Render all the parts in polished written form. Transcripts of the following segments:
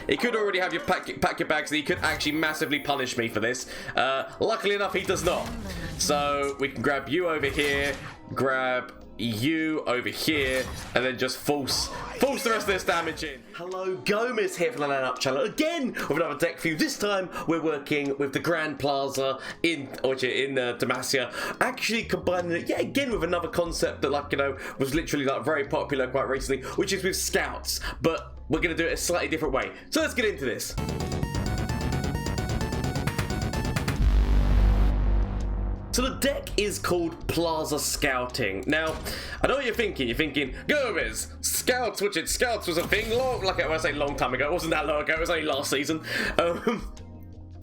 He could already have your pack your bags, and he could actually massively punish me for this. Luckily enough, he does not. So we can grab you over here, grab you over here, and then just force the rest of this damage in. Hello, Gomez here from the LAN channel again with another deck for you. This time we're working with the Grand Plaza in Demacia, actually combining it yet again with another concept that, like, you know, was literally like very popular quite recently, which is with scouts, but we're gonna do it a slightly different way. So let's get into this. So the deck is called Plaza Scouting. Now, I know what you're thinking. You're thinking, Gomez, Scouts, which Scouts was a thing long, like I say, long time ago. It wasn't that long ago. It was only last season.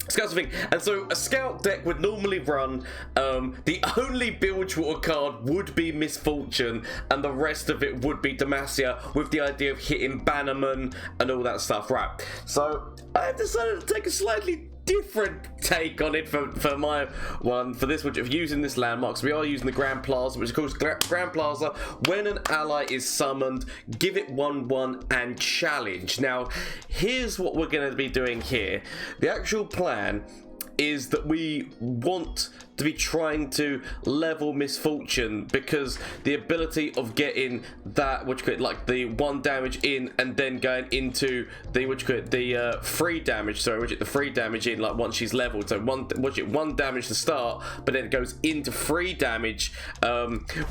Scouts thing, and so a scout deck would normally run the only Bilgewater card would be Misfortune, and the rest of it would be Demacia, with the idea of hitting Bannerman and all that stuff, right? So I have decided to take a slightly different take on it for my one for this, which of using this landmark. So we are using the Grand Plaza, which is called Grand Plaza. When an ally is summoned, give it 1/1 and challenge. Now, here's what we're going to be doing here. The actual plan is that we want to be trying to level Misfortune, because the ability of getting that, which could like the 1 damage in and then going into the free damage, the free damage in, like once she's leveled. So one damage to start, but then it goes into free damage.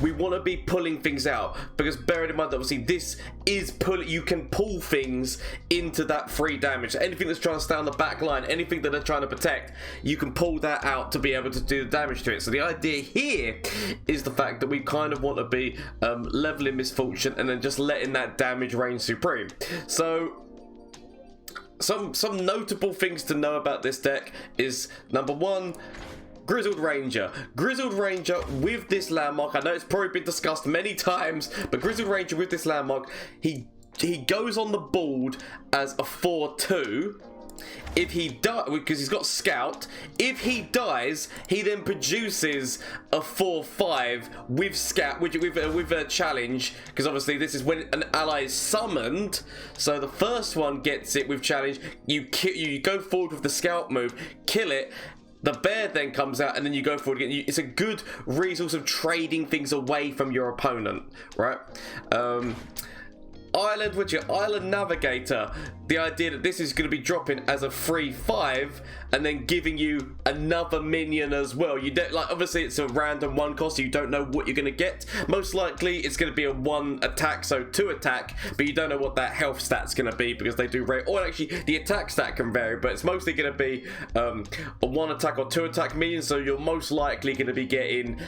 We want to be pulling things out, because bearing in mind that obviously this is you can pull things into that free damage. So anything that's trying to stay on the back line, anything that they're trying to protect, you can pull that out to be able to do the damage to it. So the idea here is the fact that we kind of want to be leveling Misfortune and then just letting that damage reign supreme. So some notable things to know about this deck is, number one, Grizzled Ranger. Grizzled Ranger with this landmark, I know it's probably been discussed many times, but Grizzled Ranger with this landmark, he goes on the board as a 4/2. If he dies, because he's got Scout, if he dies, he then produces a 4/5 with Scout, with a challenge, because obviously this is when an ally is summoned. So the first one gets it with challenge. You go forward with the Scout move, kill it. The bear then comes out, and then you go forward again. It's a good resource of trading things away from your opponent, right? Island Navigator. The idea that this is going to be dropping as a free 5 and then giving you another minion as well. You don't, like, obviously it's a random 1 cost, so you don't know what you're going to get. Most likely it's going to be a 1 attack, so 2 attack, but you don't know what that health stat's going to be, because they do rate, or actually the attack stat can vary, but it's mostly going to be a 1 attack or 2 attack minion, so you're most likely going to be getting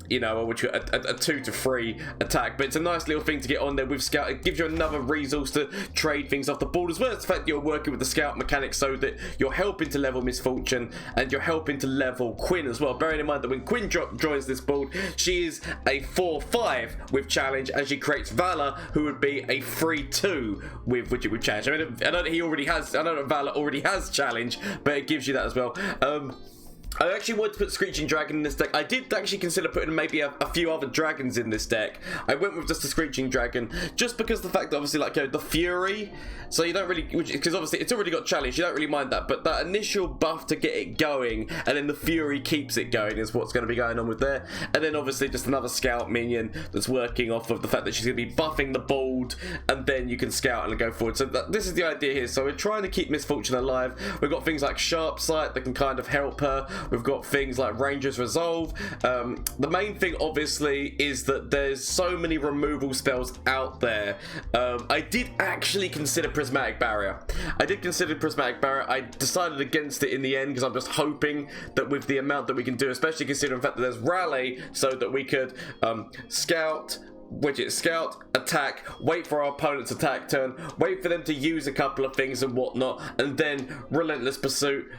you know, a 2 to 3 attack. But it's a nice little thing to get on there with Scout. It gives you another resource to trade things off the board, as well as the fact that you're working with the Scout mechanics, so that you're helping to level Misfortune and you're helping to level Quinn as well. Bearing in mind that when Quinn joins this board, she is a 4/5 with challenge, and she creates Valor, who would be a 3/2 with challenge. I mean, I know that Valor already has challenge, but it gives you that as well. I actually wanted to put Screeching Dragon in this deck. I did actually consider putting maybe a few other dragons in this deck. I went with just the Screeching Dragon, just because the fact that obviously, like, the Fury, so you don't really, because obviously it's already got challenge, you don't really mind that, but that initial buff to get it going, and then the Fury keeps it going, is what's going to be going on with there. And then obviously just another Scout minion that's working off of the fact that she's going to be buffing the board, and then you can Scout and go forward. So this is the idea here. So we're trying to keep Misfortune alive. We've got things like Sharp Sight that can kind of help her. We've got things like Ranger's Resolve. The main thing obviously is that there's so many removal spells out there. I did actually consider Prismatic Barrier. I decided against it in the end, because I'm just hoping that with the amount that we can do, especially considering the fact that there's Rally, so that we could Scout, attack, wait for our opponent's attack turn, wait for them to use a couple of things and whatnot, and then Relentless Pursuit,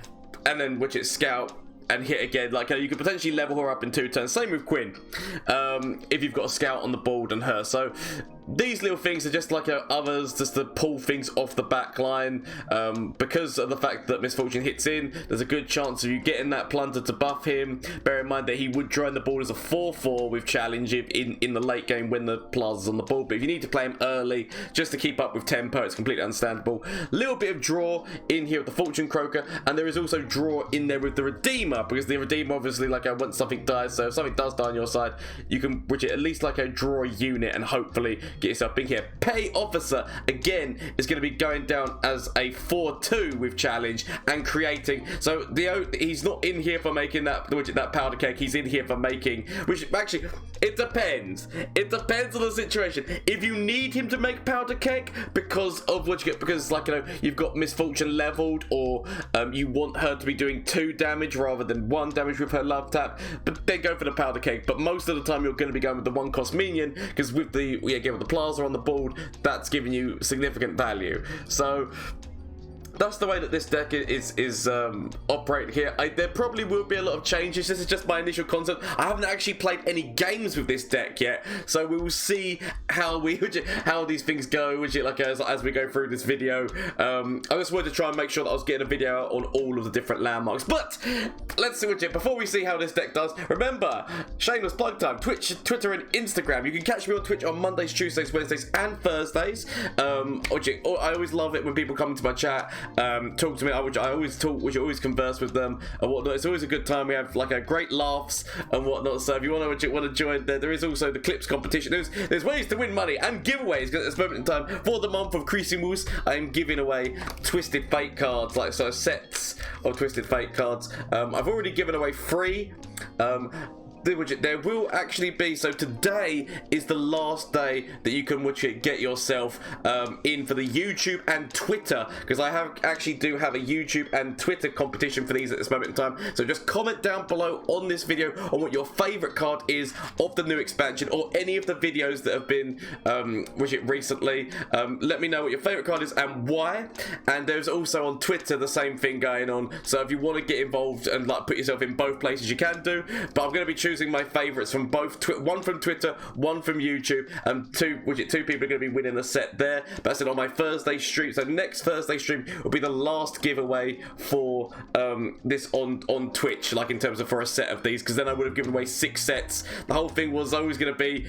and then Scout, and hit again. Like, you could potentially level her up in 2 turns. Same with Quinn, if you've got a Scout on the board and her. So these little things are just like others, just to pull things off the back line. Because of the fact that Misfortune hits in, there's a good chance of you getting that plunder to buff him. Bear in mind that he would join the board as a 4-4 with challenge in the late game when the Plaza's on the board. But if you need to play him early just to keep up with tempo, it's completely understandable. Little bit of draw in here with the Fortune Croaker, and there is also draw in there with the Redeemer, because the Redeemer obviously once something dies, so if something does die on your side, you can which it at least draw a unit and hopefully get yourself in here. Pay Officer again is going to be going down as a 4-2 with challenge and creating. So he's not in here for making that powder keg. He's in here for making, which actually it depends. It depends on the situation. If you need him to make powder keg because of what you get, because you've got Misfortune leveled, or you want her to be doing 2 damage rather than 1 damage with her love tap, but then go for the powder keg. But most of the time you're going to be going with the 1 cost minion, because with the Plaza on the board, that's giving you significant value. So that's the way that this deck is operating here. There probably will be a lot of changes. This is just my initial concept. I haven't actually played any games with this deck yet, so we will see how these things go as we go through this video. I just wanted to try and make sure that I was getting a video out on all of the different landmarks. But let's see before we see how this deck does. Remember, shameless plug time: Twitch, Twitter, and Instagram. You can catch me on Twitch on Mondays, Tuesdays, Wednesdays, and Thursdays. I always love it when people come into my chat. Talk to me. I always converse with them and whatnot. It's always a good time. We have a great laughs and whatnot. So if you want to join, there is also the clips competition. There's ways to win money and giveaways, because at this moment in time, for the month of Christmas, I am giving away Twisted Fate cards, sets of Twisted Fate cards. I've already given away 3. There will actually be, so today is the last day that you can get yourself in for the YouTube and Twitter, because I do have a YouTube and Twitter competition for these at this moment in time. So just comment down below on this video on what your favorite card is of the new expansion, or any of the videos that have been recently. Let me know what your favorite card is and why. And there's also on Twitter the same thing going on, so if you want to get involved and put yourself in both places, you can do. But I'm going to be choosing my favorites from both, one from Twitter, one from YouTube, and two people are going to be winning a set there. But I said on my Thursday stream, so next Thursday stream will be the last giveaway for this on Twitch, in terms of for a set of these, because then I would have given away 6 sets. The whole thing was always going to be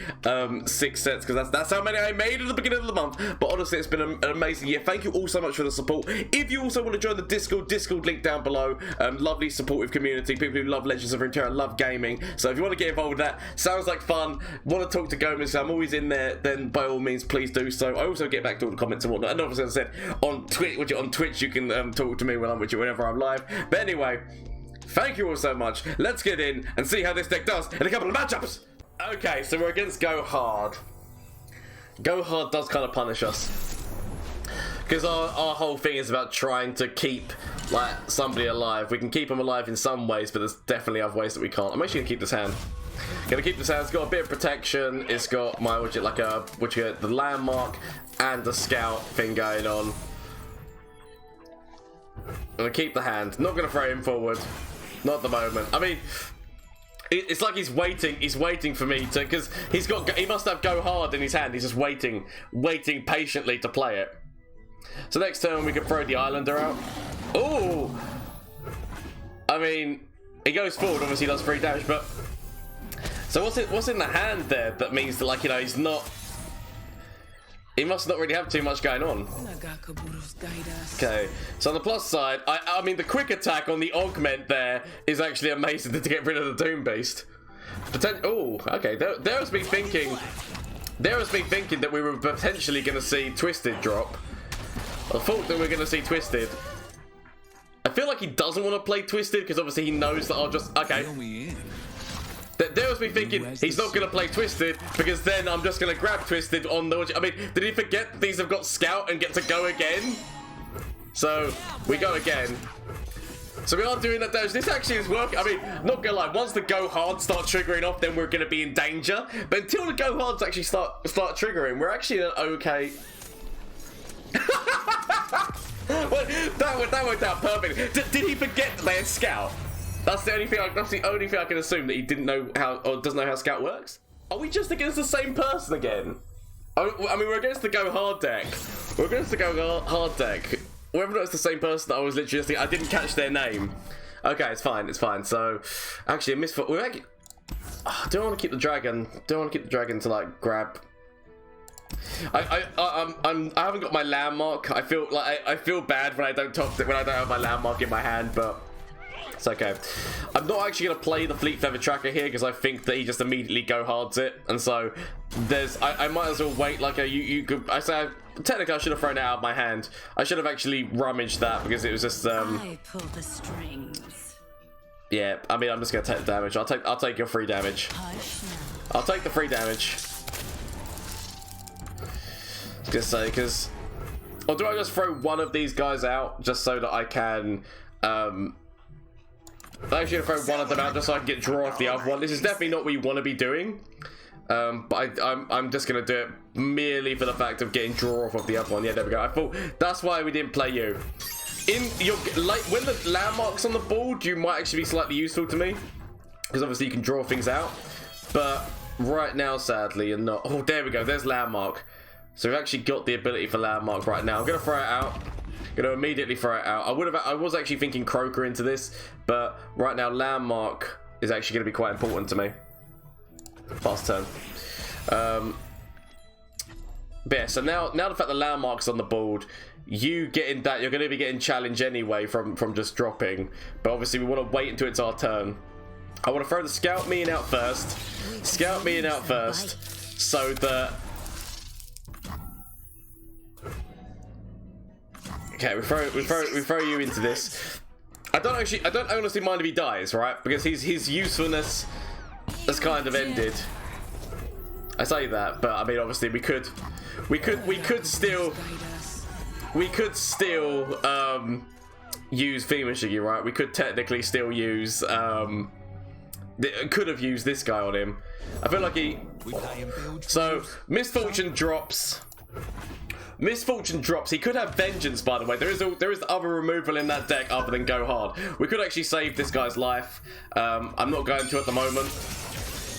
6 sets, because that's how many I made at the beginning of the month. But honestly, it's been an amazing year. Thank you all so much for the support. If you also want to join the Discord link down below. Lovely supportive community, people who love Legends of Runeterra, love gaming. So if you want to get involved with that, sounds like fun, want to talk to Gomez, I'm always in there, then by all means please do so. I also get back to all the comments and whatnot, and obviously as I said, on Twitch you can talk to me whenever I'm live. But anyway, thank you all so much. Let's get in and see how this deck does in a couple of matchups. Okay, so we're against Go Hard. Go Hard does kind of punish us, because our whole thing is about trying to keep somebody alive. We can keep them alive in some ways, but there's definitely other ways that we can't. I'm actually gonna keep this hand. It's got a bit of protection. It's got my the landmark and the scout thing going on. I'm gonna keep the hand. Not gonna throw him forward. Not at the moment. I mean, it's like he's waiting for me to, because he must have Go Hard in his hand. He's just waiting patiently to play it. So next turn we can throw the Islander out. Oh, I mean, he goes forward. Obviously, he does 3 damage. But so what's in the hand there that means that he's not. He must not really have too much going on. Okay, so on the plus side, I mean the quick attack on the augment there is actually amazing to get rid of the Doom Beast. Oh, okay. There was me thinking that we were potentially going to see Twisted drop. I thought that we were going to see Twisted. I feel like he doesn't want to play Twisted, because obviously he knows that I'll just... Okay. There was me thinking he's not going to play Twisted, because then I'm just going to grab Twisted on the... I mean, did he forget these have got Scout and get to go again? So, we go again. So we are doing that damage. This actually is working. I mean, not gonna lie, once the Go Hard start triggering off, then we're gonna be in danger. But until the Go Hards actually start triggering, we're actually in an okay... Well, that worked out perfectly. Did he forget to lay a Scout? That's the only thing I can assume, that he didn't know how, or doesn't know how Scout works. Are we just against the same person again? I mean, we're against the go hard deck. We're against the go hard deck. Whether or not it's the same person that I was literally just I didn't catch their name. Okay, it's fine. It's fine. So, actually, a misfoot. We're actually. I don't want to keep the dragon. Don't want to keep the dragon to like grab. I haven't got my landmark. I feel bad when I don't have my landmark in my hand, but it's okay. I'm not actually gonna play the Fleet Feather Tracker here because I think that he just immediately go hards it, and so I might as well wait. Like technically I should have thrown it out of my hand. I should have actually rummaged that because it was just I pull the strings. Yeah, I mean I'm just gonna take the damage. I'll take your free damage. I'll take the free damage. Just say because, or do I just throw one of these guys out just so that I can? I'm actually gonna throw one of them out just so I can get draw off the other one. This is definitely not what you want to be doing, but I'm just gonna do it merely for the fact of getting draw off of the other one. Yeah, there we go. I thought that's why we didn't play you. In your when the landmark's on the board, you might actually be slightly useful to me because obviously you can draw things out. But right now, sadly, you're not. Oh, there we go. There's landmark. So we've actually got the ability for landmark right now. I'm gonna throw it out. Gonna immediately throw it out. I was actually thinking Croaker into this, but right now landmark is actually gonna be quite important to me. Fast turn. But yeah, so now the fact that landmark's on the board, you getting that, you're gonna be getting challenge anyway from just dropping. But obviously we want to wait until it's our turn. I want to throw the scout me in out first. Scout me in out first, so that. Okay, we throw you into this. I don't honestly mind if he dies, right? Because his usefulness has kind of ended. I say that, but I mean obviously we could still use Themashigi, right? We could technically still use could have used this guy on him. I feel like he. So Misfortune drops. Misfortune drops. He could have Vengeance, by the way. There is other removal in that deck other than Go Hard. We could actually save this guy's life. I'm not going to at the moment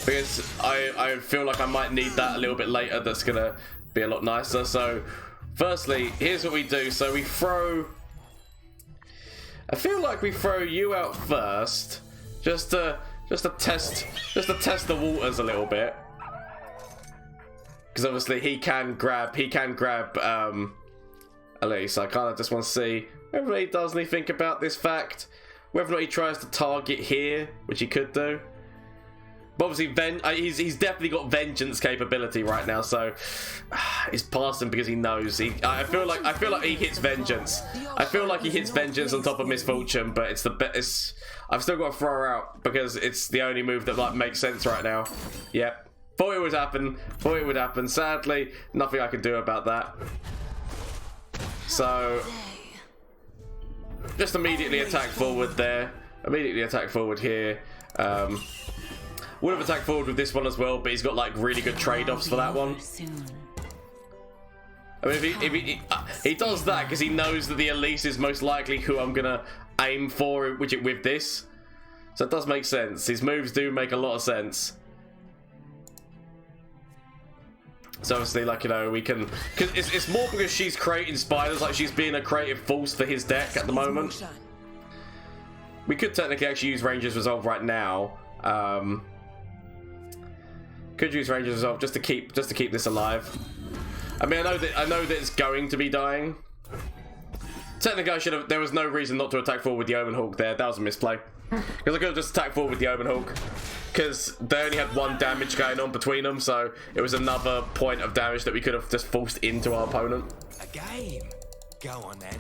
because I feel like I might need that a little bit later. That's gonna be a lot nicer. So, firstly, here's what we do. So we throw. I feel like we throw you out first, just to test the waters a little bit. Because obviously he can grab Elise. I kind of just want to see whether he does anything about this fact, whether or not he tries to target here, which he could do. But obviously he's definitely got vengeance capability right now, so he's passing because he knows I feel like he hits vengeance. I feel like he hits vengeance on top of misfortune, but it's the best. I've still got to throw her out because it's the only move that like makes sense right now. Yep. Thought it would happen. Sadly, nothing I can do about that. So, just immediately attack forward there. Immediately attack forward here. Would have attacked forward with this one as well, but he's got like really good trade-offs for that one. I mean, if he does that because he knows that the Elise is most likely who I'm gonna aim for with this. So it does make sense. His moves do make a lot of sense. So obviously, like, you know, we can, because it's more because she's creating spiders, like she's being a creative force for his deck at the moment. We could technically actually use Ranger's Resolve right now. Could use Ranger's Resolve just to keep this alive. I mean, I know that it's going to be dying. Technically, I should have. There was no reason not to attack forward with the Omen Hawk there. That was a misplay. Because I could have just attacked forward with the Omen Hawk. Because they only had one damage going on between them, so it was another point of damage that we could have just forced into our opponent. A game. Go on then.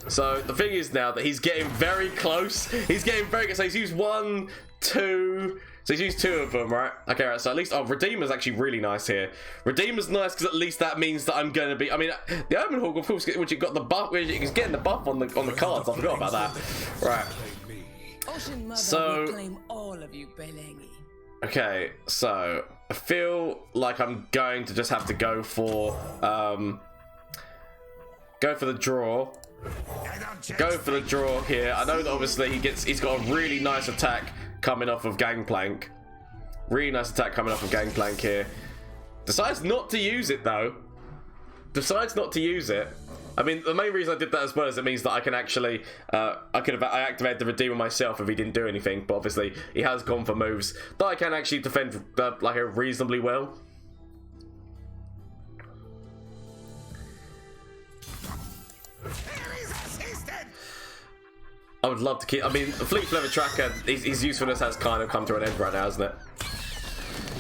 So the thing is now that he's getting very close. He's getting very close. So he's used 1, 2. So he's used 2 of them, right? Okay, right. So at least, Redeemer's actually really nice here. Redeemer's nice because at least that means that I'm going to be. I mean, the Omen Hawk, of course, which you got the buff, he's getting the buff on the cards. I forgot about that. Right. So. Okay, so I feel like I'm going to just have to go for the draw. Go for the draw here. I know that obviously he's got a really nice attack coming off of Gangplank. Really nice attack coming off of Gangplank here. Decides not to use it though. Decides not to use it. I mean, the main reason I did that as well is it means that I can actually, I activated the Redeemer myself if he didn't do anything, but obviously he has gone for moves that I can actually defend like reasonably well. I would love to keep. I mean, Fleet Flavor Tracker, his usefulness has kind of come to an end right now, hasn't it?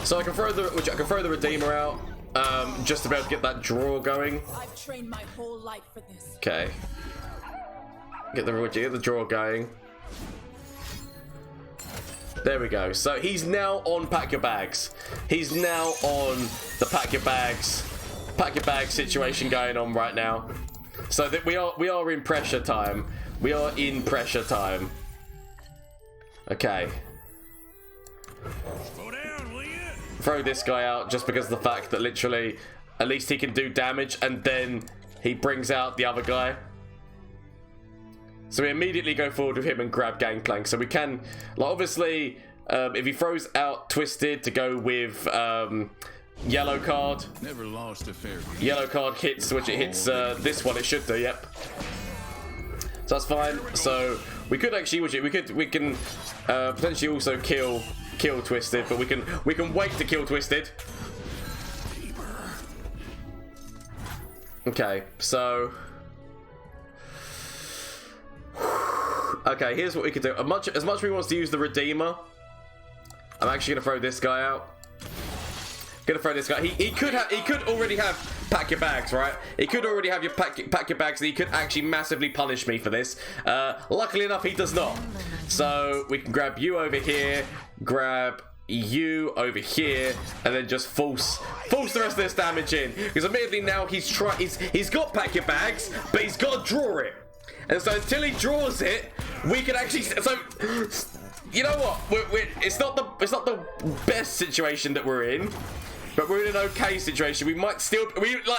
So I can throw the Redeemer out, just to be able to get that draw going. I've trained my whole life for this. Okay. Get the draw going. There we go. So he's now on Pack Your Bags. He's now on the Pack Your Bags situation going on right now. So that we are in pressure time. We are in pressure time. Okay. Slow down, will you? Throw this guy out just because of the fact that literally at least he can do damage, and then he brings out the other guy. So we immediately go forward with him and grab Gangplank. So we can, like, obviously, if he throws out Twisted to go with yellow card. Never lost a fair game. Yellow card hits, which it hits this one. It should do. Yep. So that's fine. So we could actually, we can potentially also kill Twisted, but we can wait to kill Twisted. Okay, so okay, here's what we could do. As much as he wants to use the Redeemer, I'm actually gonna throw this guy out. Gonna throw this guy. He could already have Pack Your Bags, right? He could already have your pack your bags, and he could actually massively punish me for this. Luckily enough, he does not. So we can grab you over here, grab you over here, and then just force the rest of this damage in. Because admittedly now he's got Pack Your Bags, but he's got to draw it. And so until he draws it, we can actually. So you know what? It's not the best situation that we're in. But we're in an okay situation. We might still,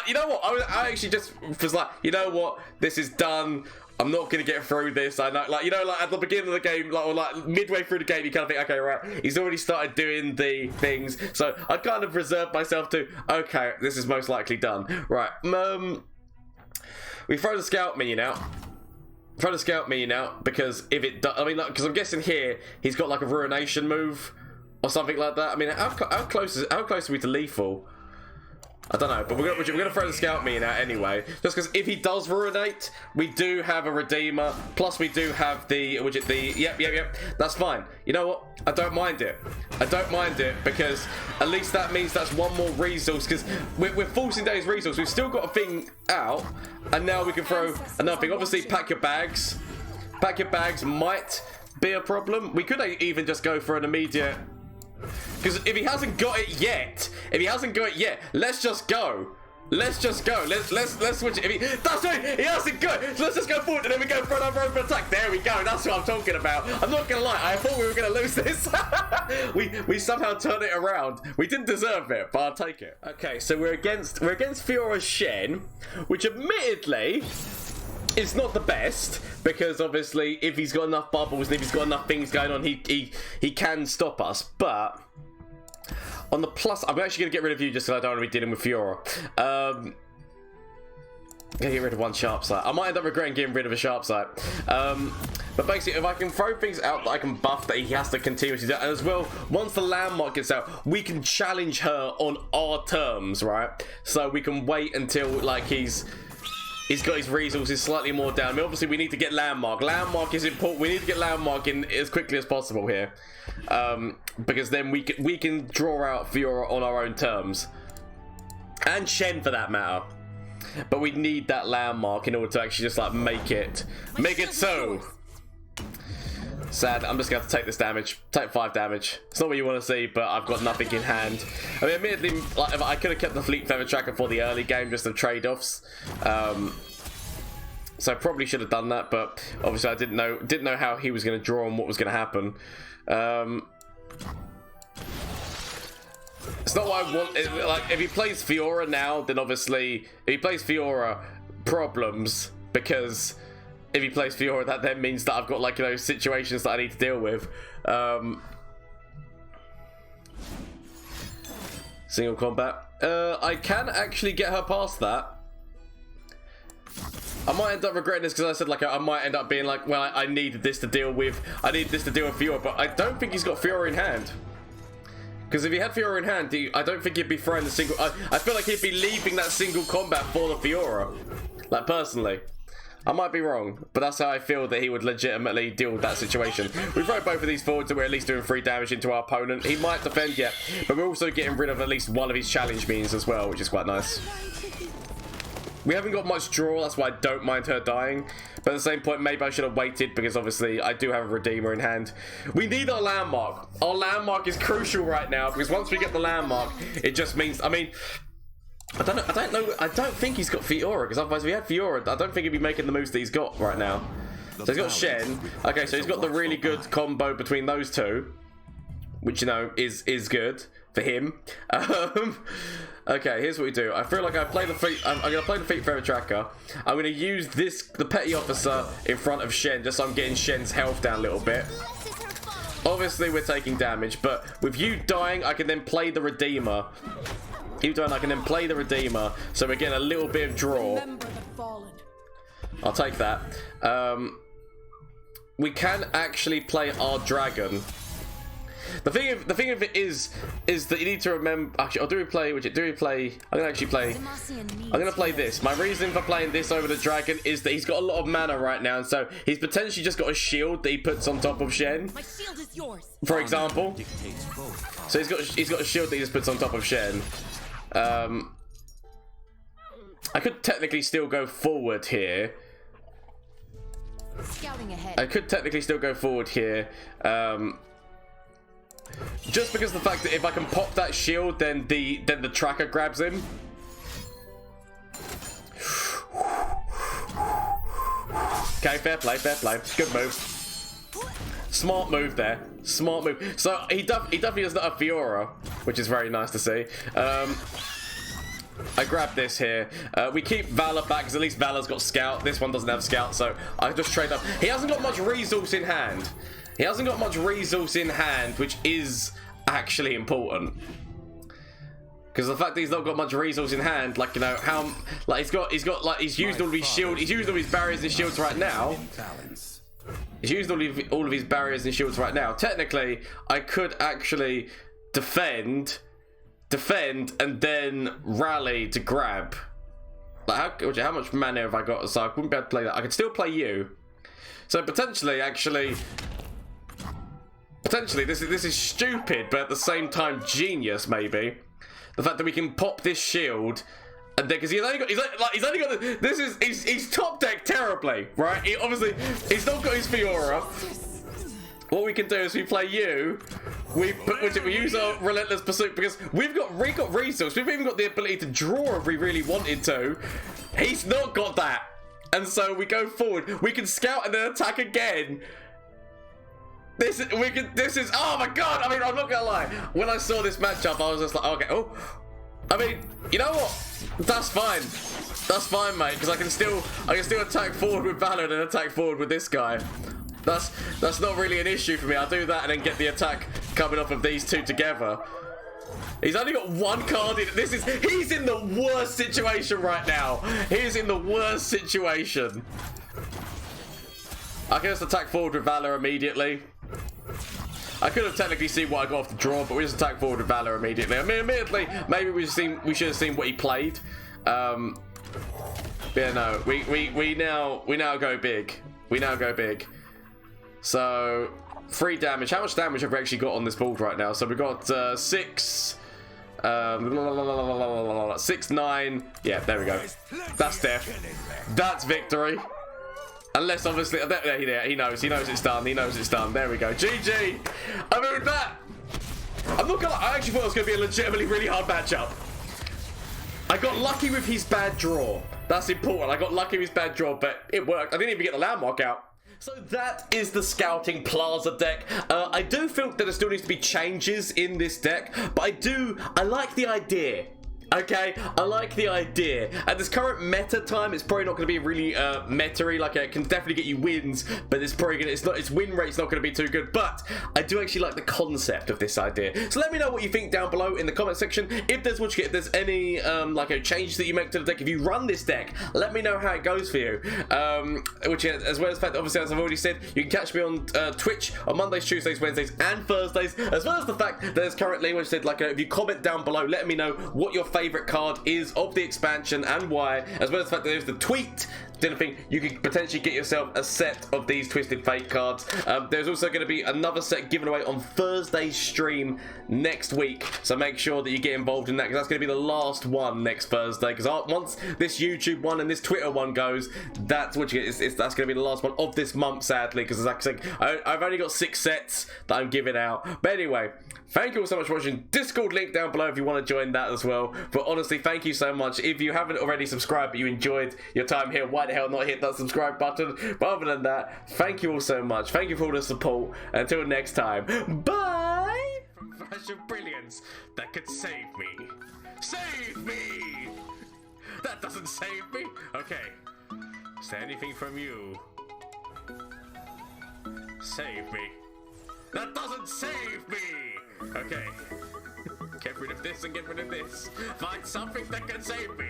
you know what? I actually just was like, you know what? This is done. I'm not gonna get through this. I know, like, you know, like at the beginning of the game, like, or like midway through the game, you kind of think, okay, right, he's already started doing the things. So I kind of reserved myself to, okay, this is most likely done. Right. We throw the scout minion out. Throw the scout minion out because if it, I mean, because I'm guessing here he's got like a ruination move. Or something like that. I mean, how close are we to lethal? I don't know, but we're gonna throw the scout minion out anyway, just because if he does ruinate, we do have a Redeemer. Plus, we do have the yep. That's fine. You know what? I don't mind it. I don't mind it because at least that means that's one more resource. Because we're forcing down his resource. We've still got a thing out, and now we can throw another thing. Obviously, Pack Your Bags. Pack Your Bags might be a problem. We could even just go for an immediate. Because if he hasn't got it yet, let's just go. Let's switch it. That's right, he hasn't got it. So let's just go forward and then we go for another open attack. There we go. That's what I'm talking about. I'm not gonna lie. I thought we were gonna lose this. we somehow turned it around. We didn't deserve it, but I'll take it. Okay, so we're against Fiora's Shen, which admittedly it's not the best, because obviously if he's got enough bubbles and if he's got enough things going on, he can stop us. But on the plus, I'm actually going to get rid of you just because I don't want to be dealing with Fiora. I'm going to get rid of one sharp sight. I might end up regretting getting rid of a sharp sight. But basically, if I can throw things out that I can buff that he has to continuously do, and as well, once the landmark gets out, we can challenge her on our terms, right? So we can wait until like he's got his resources slightly more down. I mean, obviously, we need to get landmark. Landmark is important. We need to get landmark in as quickly as possible here, because then we can draw out Fiora on our own terms, and Shen for that matter. But we need that landmark in order to actually just like make it so. Sad. I'm just going to have to take this damage. Take 5 damage. It's not what you want to see, but I've got nothing in hand. I mean, admittedly, like, if I could have kept the Fleet Feather Tracker for the early game, just the trade-offs. So I probably should have done that, but obviously I didn't know how he was going to draw and what was going to happen. It's not what I want. Like, if he plays Fiora now, then obviously, if he plays Fiora, problems, because if he plays Fiora, that then means that I've got, like, you know, situations that I need to deal with. Single combat. I can actually get her past that. I might end up regretting this because I said like I might end up being like, well, I needed this to deal with. I need this to deal with Fiora, but I don't think he's got Fiora in hand. Because if he had Fiora in hand, I don't think he'd be throwing the single. I feel like he'd be leaving that single combat for the Fiora. Like personally, I might be wrong, but that's how I feel that he would legitimately deal with that situation. We throw both of these forward, so we're at least doing 3 damage into our opponent. He might defend yet, but we're also getting rid of at least one of his challenge minions as well, which is quite nice. We haven't got much draw, that's why I don't mind her dying. But at the same point, maybe I should have waited because obviously I do have a Redeemer in hand. We need our landmark. Our landmark is crucial right now because once we get the landmark, it just means, I mean, I don't think he's got Fiora because otherwise if he had Fiora, I don't think he'd be making the moves that he's got right now. So he's got Shen. Okay, so he's got the really good combo between those two, which, you know, is good for him. Okay, here's what we do. I feel like I'm going to play the Feet Forever Tracker. I'm going to use the Petty Officer in front of Shen, just so I'm getting Shen's health down a little bit. Obviously, we're taking damage, but with you dying, I can then play the Redeemer. You dying, I can then play the Redeemer, so we're getting a little bit of draw. I'll take that. We can actually play our Dragon. The thing of it is that you need to remember. Actually, do we play? I'm gonna play this. My reason for playing this over the Dragon is that he's got a lot of mana right now, and so he's potentially just got a shield that he puts on top of Shen. My shield is yours. For example. So he's got a shield that he just puts on top of Shen. I could technically still go forward here. Scouting ahead. I could technically still go forward here. Just because the fact that if I can pop that shield, then the tracker grabs him. Okay, fair play. Good move. Smart move there. Smart move. So he definitely does not have Fiora, which is very nice to see. I grab this here. We keep Valor back because at least Valor's got Scout. This one doesn't have Scout, so I just trade up. He hasn't got much resource in hand. Which is actually important. Because the fact that he's not got much resource in hand, like, you know, how, like, he's used all of his shield, he's used all his barriers and shields right now. He's used all of his barriers and shields right now. Technically, I could actually defend, and then rally to grab. Like, how much mana have I got? So I wouldn't be able to play that. I could still play you. So potentially, this is stupid, but at the same time genius. Maybe the fact that we can pop this shield, and then because he's only got he's top decked terribly, right? He's not got his Fiora. What we can do is we play you. We use our Relentless Pursuit because we've got resource. We've even got the ability to draw if we really wanted to. He's not got that, and so we go forward. We can scout and then attack again. This is oh my god. I mean, I'm not gonna lie, when I saw this matchup I was just like, okay, oh, I mean, you know what, that's fine mate, because I can still attack forward with Valor and attack forward with this guy. That's not really an issue for me. I'll do that and then get the attack coming off of these two together. He's only got one card in. He's in the worst situation right now. He's in the worst situation. I can just attack forward with Valor immediately. I could have technically seen what I got off the draw, but we just attack forward with Valor immediately. I mean, admittedly, maybe we should have seen what he played. Yeah, no, we now go big. So 3 damage. How much damage have we actually got on this board right now? So we got 6, 6, 9. Yeah, there we go. That's death. That's victory. Unless, obviously, he knows it's done. There we go. GG. I mean, that, I'm not gonna. I actually thought it was gonna be a legitimately really hard matchup. I got lucky with his bad draw. That's important. I got lucky with his bad draw, but it worked. I didn't even get the landmark out. So that is the Scouting Plaza deck. I do feel that there still needs to be changes in this deck, but I like the idea. Okay, I like the idea. At this current meta time, it's probably not going to be really meta-y. Like, it can definitely get you wins, but it's probably gonna, its win rate's not going to be too good. But I do actually like the concept of this idea. So let me know what you think down below in the comment section. If there's if there's any changes that you make to the deck, if you run this deck, let me know how it goes for you. Which is, as well as the fact, obviously, as I've already said, you can catch me on Twitch on Mondays, Tuesdays, Wednesdays, and Thursdays. As well as the fact that there's currently, which said, if you comment down below, let me know what your favorite card is of the expansion and why, as well as the fact that there's the tweet thing, you could potentially get yourself a set of these Twisted Fate cards. There's also going to be another set given away on Thursday's stream next week, so make sure that you get involved in that, because that's going to be the last one next Thursday, because once this YouTube one and this Twitter one goes, that's what you get. That's going to be the last one of this month, sadly, because as I said, I've only got 6 sets that I'm giving out. But anyway, thank you all so much for watching. Discord link down below if you want to join that as well. But honestly, thank you so much. If you haven't already subscribed but you enjoyed your time here, why the hell not hit that subscribe button? But other than that, thank you all so much. Thank you for all the support. Until next time, bye! From Flash of Brilliance that could save me. Save me! That doesn't save me? Okay. Is there anything from you? Save me. That doesn't save me! Okay. Get rid of this and get rid of this. Find something that can save me.